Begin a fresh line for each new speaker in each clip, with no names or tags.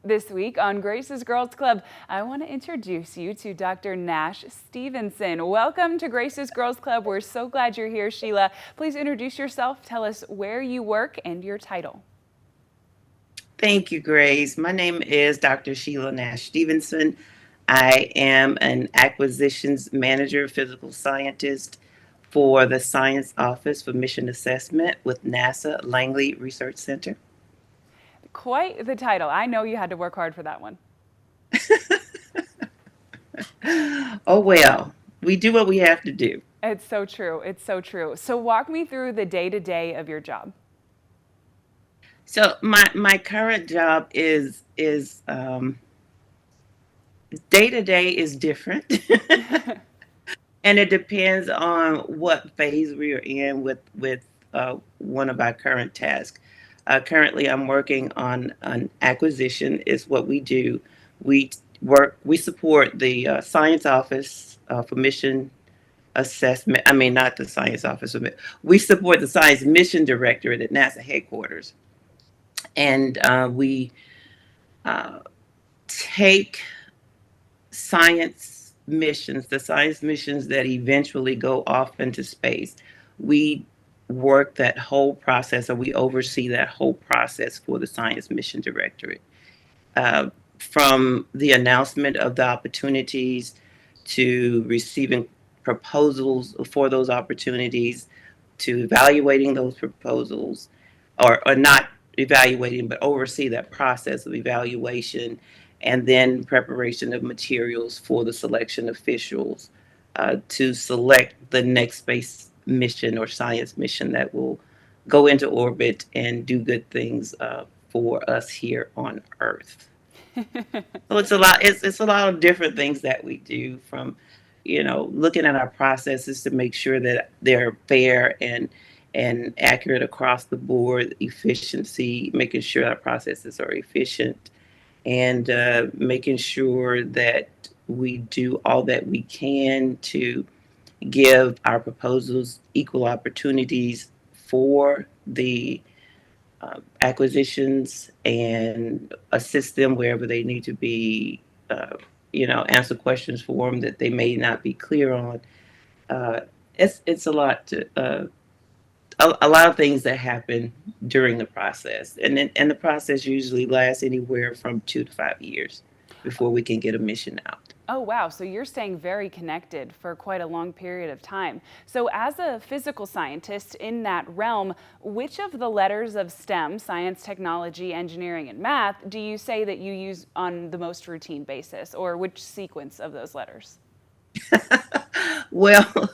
This week on Grace's Girls Club, I want to introduce you to Dr. Nash-Stevenson. Welcome to Grace's Girls Club. We're so glad you're here, Sheila. Please introduce yourself, tell us where you work and your title.
Thank you, Grace. My name is Dr. Shelia Nash-Stevenson. I am an acquisitions manager, physical scientist for the Science Office for Mission Assessment with NASA Langley Research Center.
Quite the title. I know you had to work hard for that one.
Oh, well, we do what we have to do.
It's so true. It's so true. So walk me through the day-to-day of your job.
So my current job is day to day is different. And it depends on what phase we are in with one of our current tasks. Currently, I'm working on an acquisition. Is what we do. We we support the science office for mission assessment. I mean, not the science office. We support the science mission directorate at NASA headquarters, and we uh, take the science missions that eventually go off into space. We work that whole process, or we oversee that whole process for the Science Mission Directorate. Uh, from the announcement of the opportunities to receiving proposals for those opportunities to evaluating those proposals, or not evaluating, but oversee that process of evaluation, and then preparation of materials for the selection officials to select the next space mission or science mission that will go into orbit and do good things for us here on Earth. So it's a lot. It's a lot of different things that we do, from, looking at our processes to make sure that they're fair and accurate across the board, efficiency, making sure our processes are efficient, and making sure that we do all that we can to give our proposals equal opportunities for the acquisitions, and assist them wherever they need to be, answer questions for them that they may not be clear on. Uh, it's a lot a lot of things that happen during the process, and the process usually lasts anywhere from 2 to 5 years before we can get a mission out.
Oh, wow. So you're staying very connected for quite a long period of time. So, as a physical scientist in that realm, which of the letters of STEM, science, technology, engineering, and math, do you say that you use on the most routine basis, or which sequence of those letters?
Well,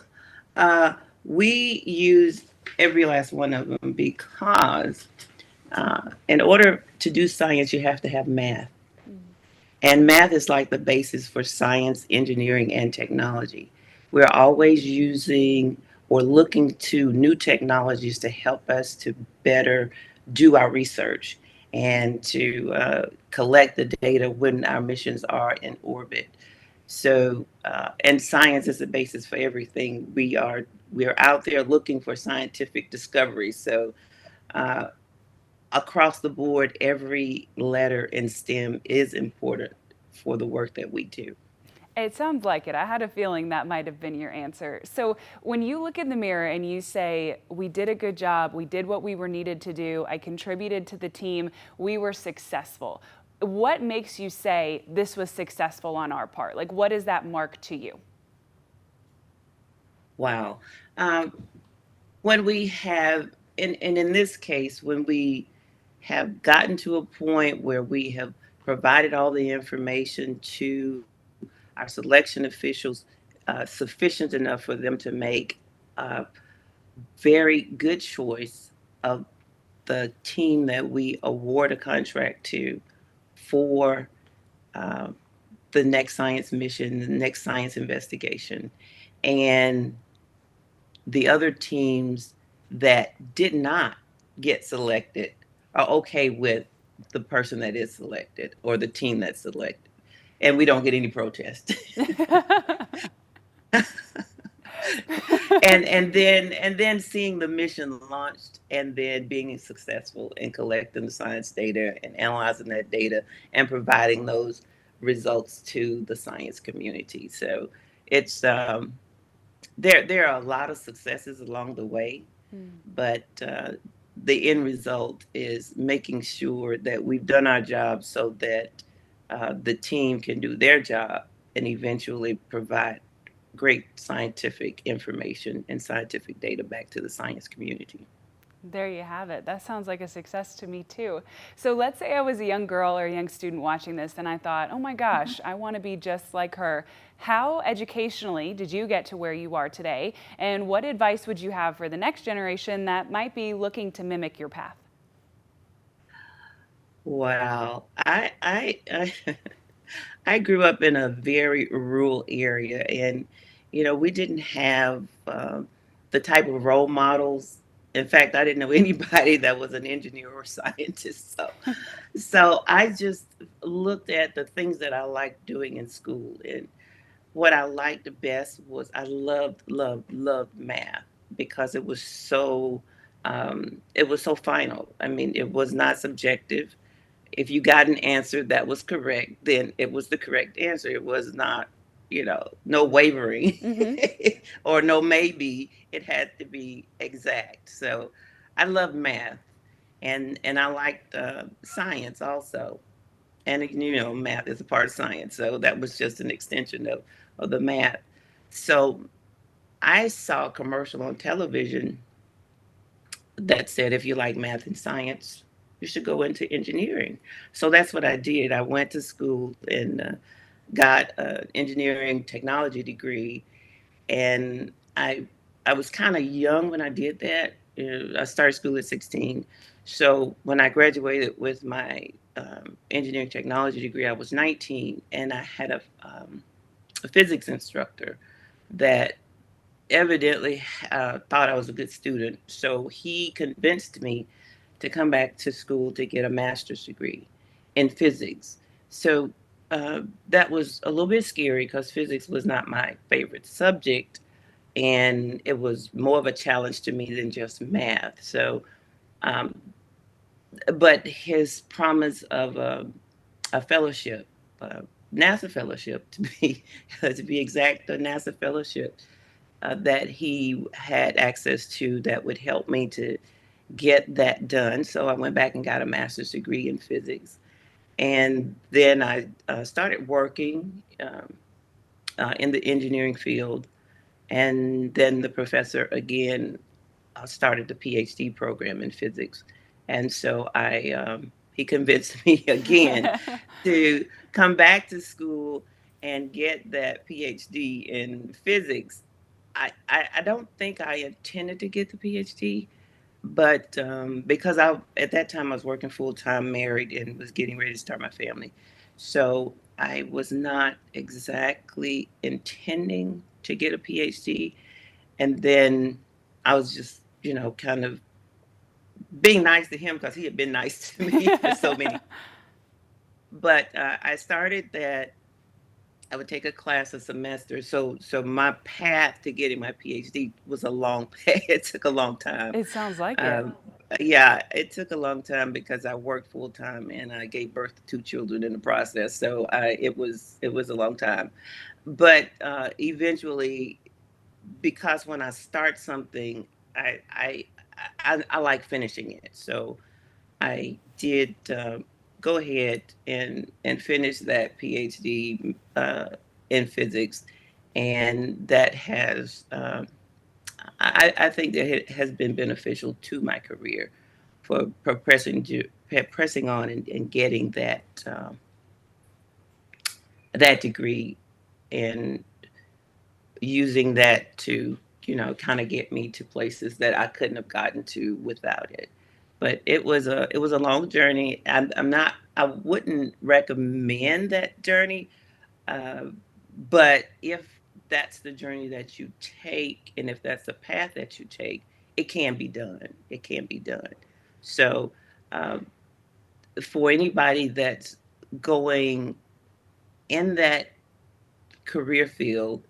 uh, we use every last one of them because in order to do science, you have to have math.
Mm.
And math is like the basis for science, engineering, and technology. We're always using or looking to new technologies to help us to better do our research and to collect the data when our missions are in orbit. So, and science is the basis for everything. We are out there looking for scientific discoveries. So, uh, across the board, every letter in STEM is important for the work that we do.
It sounds like it. I had a feeling that might have been your answer. So, when you look in the mirror and you say, we did a good job, we did what we were needed to do, I contributed to the team, we were successful, what makes you say this was successful on our part? Like, what is that mark to you?
Wow. Um, when we have, and in this case, when we have gotten to a point where we have provided all the information to our selection officials, sufficient enough for them to make a very good choice of the team that we award a contract to for um, the next science mission, the next science investigation, and the other teams that did not get selected are okay with the person that is selected or the team that's selected, and we don't get any protest. And then seeing the mission launched, and then being successful in collecting the science data and analyzing that data and providing those results to the science community. So it's there are a lot of successes along the way,
Mm.
but the end result is making sure that we've done our job so that the team can do their job and eventually provide great scientific information and scientific data back to the science community.
There you have it. That sounds like a success to me too. So let's say I was a young girl or a young student watching this and I thought, oh my gosh, I want to be just like her. How educationally did you get to where you are today? And what advice would you have for the next generation that might be looking to mimic your path?
Wow, I I grew up in a very rural area, and we didn't have the type of role models. In fact, I didn't know anybody that was an engineer or scientist. So I just looked at the things that I liked doing in school, and what I liked the best was I loved math because it was so final. I mean, it was not subjective. If you got an answer that was correct, then it was the correct answer. It was not, no wavering
Mm-hmm.
or no maybe. It had to be exact. So I love math, and I liked science also. And math is a part of science, so that was just an extension of the math. So I saw a commercial on television that said, if you like math and science, you should go into engineering. So that's what I did. I went to school and got an engineering technology degree, and I was kind of young when I did that. I started school at 16. So when I graduated with my engineering technology degree, I was 19, and I had a physics instructor that evidently thought I was a good student. So he convinced me to come back to school to get a master's degree in physics. So that was a little bit scary because physics was not my favorite subject, and it was more of a challenge to me than just math. So, um, but his promise of a fellowship, NASA fellowship to be to be exact, a NASA fellowship that he had access to that would help me to get that done. So I went back and got a master's degree in physics, and then I started working in the engineering field, and then the professor again started the PhD program in physics, and so he convinced me again to come back to school and get that PhD in physics. I don't think I intended to get the PhD, but because at that time I was working full time, married, and was getting ready to start my family, so I was not exactly intending to get a PhD. And then I was just, kind of being nice to him because he had been nice to me for so many. But I started that I would take a class a semester. So my path to getting my PhD was a long path. It took a long time.
It sounds like it.
Um, yeah, it took a long time because I worked full time and I gave birth to two children in the process. So it was a long time. But eventually, because when I start something, I I I like finishing it. So I did go ahead and finish that PhD in physics, and that has I think that it has been beneficial to my career for pressing on and getting that degree and using that to kind of get me to places that I couldn't have gotten to without it. But it was a long journey. I wouldn't recommend that journey, uh, but if that's the journey that you take, and if that's the path that you take, it can be done. It can be done. So um, for anybody that's going in that career field,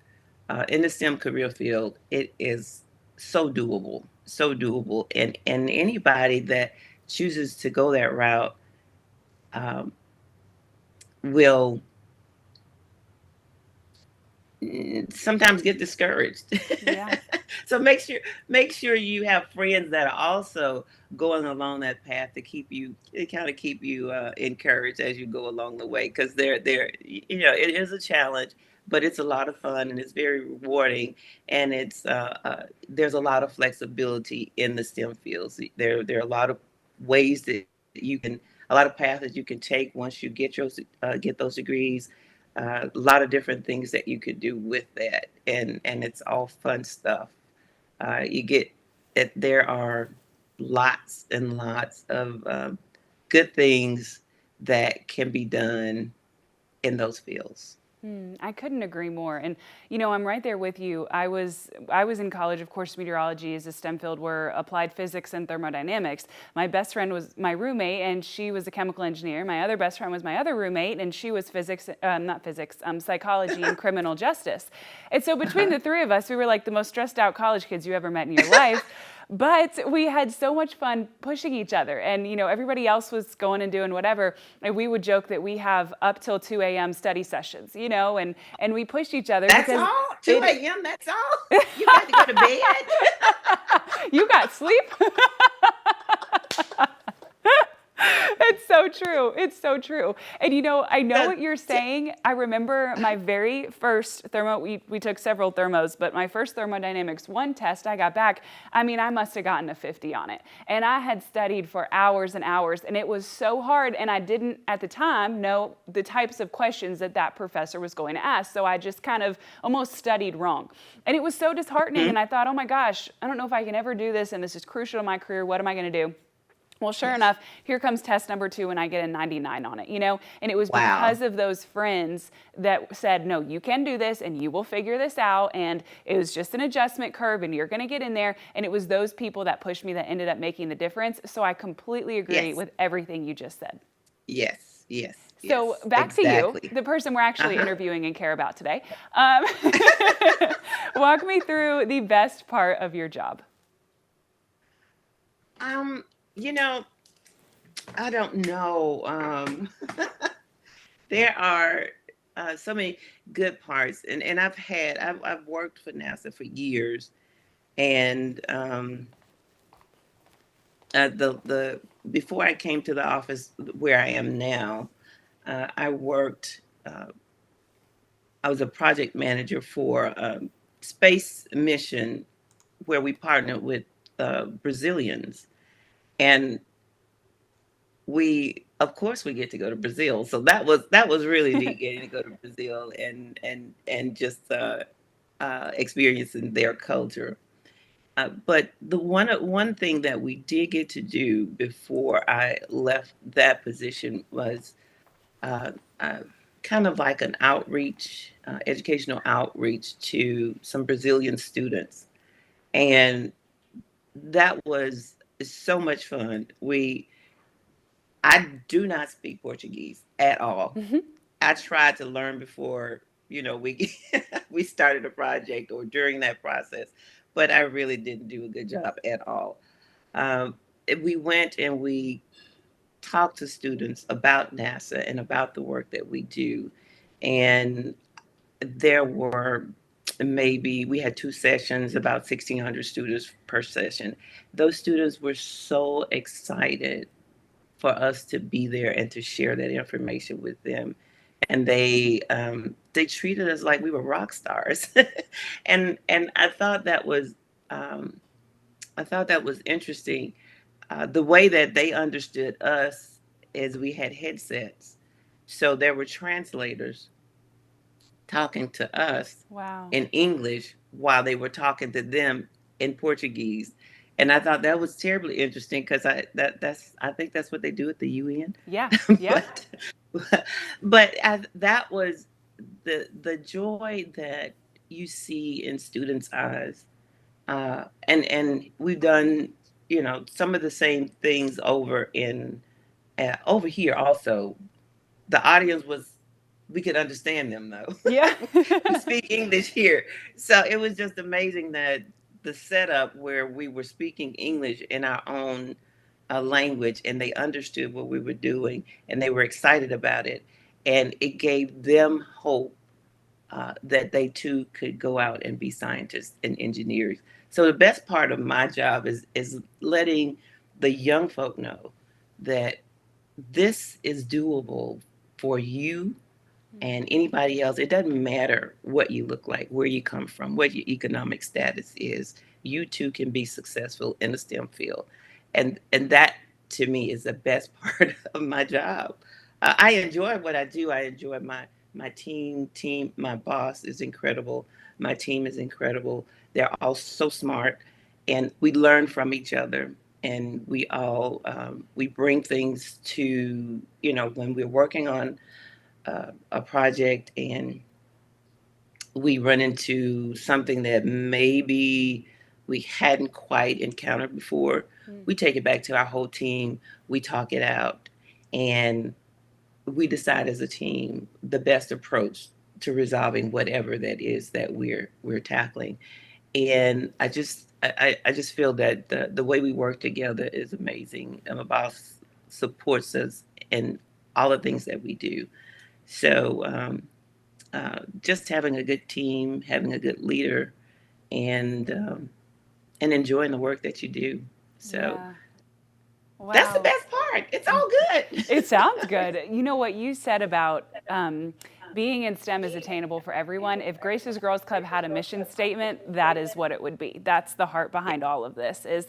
in the STEM career field, it is so doable, and anybody that chooses to go that route um, will sometimes get discouraged.
Yeah.
So make sure you have friends that are also going along that path to keep you kind of keep you encouraged as you go along the way, because they're you know, it is a challenge, but it's a lot of fun and it's very rewarding, and it's there's a lot of flexibility in the STEM fields. There are a lot of ways that you can a lot of paths that you can take once you get those degrees, a lot of different things that you could do with that, and it's all fun stuff. You get that there are lots and lots of good things that can be done in those fields.
I couldn't agree more. And I'm right there with you. I was in college, of course, meteorology is a STEM field where applied physics and thermodynamics. My best friend was my roommate, and she was a chemical engineer. My other best friend was my other roommate, and she was not physics, psychology and criminal justice. And so between the three of us, we were like the most stressed out college kids you ever met in your life. But we had so much fun pushing each other. And, everybody else was going and doing whatever. And we would joke that we have up till 2 a.m. study sessions, and we pushed each other
That's
because
all. 2 a.m. That's all. You got to go to bed.
you got sleep. It's so true. It's so true. And I know what you're saying. I remember my very first we took several thermos, but my first thermodynamics 1 test I got back, I must have gotten a 50 on it. And I had studied for hours and hours, and it was so hard, and I didn't at the time know the types of questions that professor was going to ask. So I just kind of almost studied wrong. And it was so disheartening, and I thought, oh my gosh, I don't know if I can ever do this, and this is crucial to my career. What am I going to do? Well, sure enough, here comes test number 2, and I get a 99 on it, and it was
Wow.
because of those friends that said, no, you can do this, and you will figure this out, and it was just an adjustment curve, and you're going to get in there, and it was those people that pushed me that ended up making the difference. So I completely agree
Yes.
with everything you just said.
Yes. Yes.
So
Yes.
back to you,
Exactly.
the person we're actually
Uh-huh.
interviewing and care about today. Um, Walk me through the best part of your job.
Um, you know, I don't know. There are so many good parts, and I've worked for NASA for years, and the before I came to the office where I am now, I worked. I was a project manager for a space mission where we partnered with Brazilians, and we of course we get to go to Brazil. So that was really neat, getting to go to Brazil and just experiencing their culture. But the one thing that we did get to do before I left that position was uh, uh, kind of like an outreach, educational outreach to some Brazilian students, and that was so much fun. We I do not speak Portuguese at all. I tried to learn before, we we started a project or during that process, but I really didn't do a good job at all. Um, we went and we talked to students about NASA and about the work that we do, and there were maybe we had 2 sessions, about 1,600 students per session. Those students were so excited for us to be there and to share that information with them. And they treated us like we were rock stars, and um, I thought that was interesting. The way that they understood us is we had headsets, so there were translators talking to us
Wow.
in English while they were talking to them in Portuguese. And I thought that was terribly interesting because I think that's what they do at the UN.
Yeah. Yep.
but that was the joy that you see in students' eyes, and we've done some of the same things over here also. The audience was we could understand them though.
Yeah.
We speak English here. So it was just amazing that the setup where we were speaking English in our own language and they understood what we were doing and they were excited about it. And it gave them hope that they too could go out and be scientists and engineers. So the best part of my job is letting the young folk know that this is doable for you and anybody else. It doesn't matter what you look like, where you come from, what your economic status is. You too can be successful in the STEM field, and that to me is the best part of my job. I enjoy what I do. I enjoy my team. My boss is incredible. My team is incredible. They're all so smart, and we learn from each other. And we all we bring things to when we're working on a project and we run into something that maybe we hadn't quite encountered before,
Mm.
we take it back to our whole team, we talk it out, and we decide as a team the best approach to resolving whatever that is that we're tackling. And I just feel that the way we work together is amazing. And my boss supports us in all the things that we do. So just having a good team, having a good leader, and um, and enjoying the work that you do. So
Yeah.
that's the
Wow.
best part. It's all
It
good.
sounds good. You know what you said about being in STEM is attainable for everyone. If Grace's Girls Club had a mission statement, that is what it would be. That's the heart behind all of this is,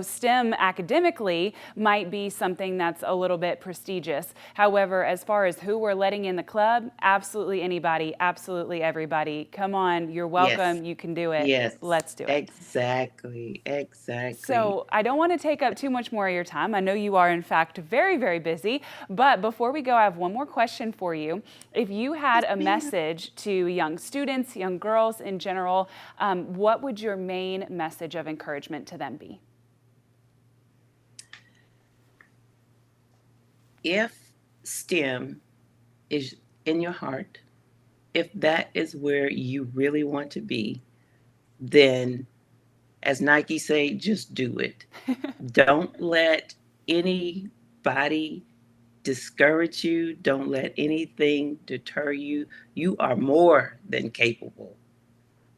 STEM academically might be something that's a little bit prestigious. However, as far as who we're letting in the club, absolutely anybody, absolutely everybody. Come on, you're
Yes,
welcome. You can do it.
yes,
Let's do it.
exactly, exactly.
So, I don't want to take up too much more of your time. I know you are, in fact, very, very busy. But before we go, I have one more question for you. If you had
Yes,
a
ma'am.
message to young students, young girls in general, what would your main message of encouragement to them be?
If STEM is in your heart, if that is where you really want to be, then as Nike say, just do it. Don't let anybody discourage you. Don't let anything deter you. You are more than capable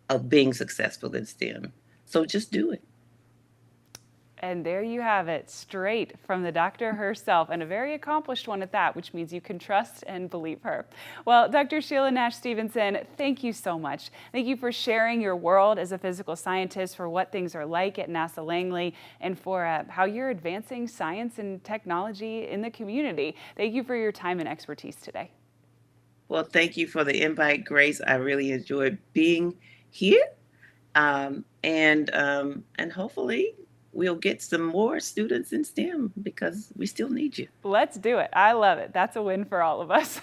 of being successful in STEM. So just do it.
And there you have it, straight from the doctor herself, and a very accomplished one at that, which means you can trust and believe her. Well, Dr. Shelia Nash-Stevenson, thank you so much. Thank you for sharing your world as a physical scientist, for what things are like at NASA Langley, and for how you're advancing science and technology in the community. Thank you for your time and expertise today.
Well, thank you for the invite, Grace. I really enjoyed being here. And hopefully we'll get some more students in STEM because we still need you.
Let's do it. I love it. That's a win for all of us.